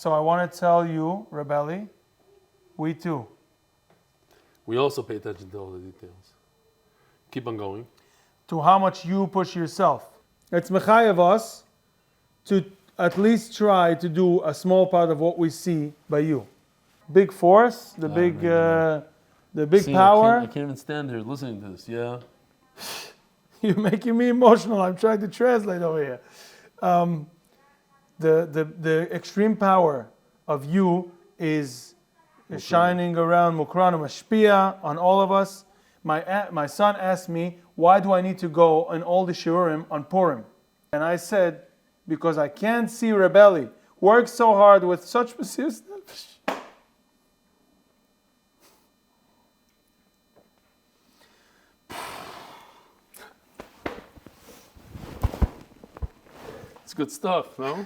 So I want to tell you, Rav Eli, we too. We also pay attention to all the details. Keep on going. To how much you push yourself. It's mechayev us to at least try to do a small part of what we see by you. Big force, the big power. I can't even stand here listening to this. Yeah. You're making me emotional. I'm trying to translate over here. The extreme power of you is shining around Mukranu Mashpia on all of us. My son asked me, why do I need to go on all the shiurim on Purim? And I said, because I can't see Rav Eli work so hard with such persistence. It's good stuff, no?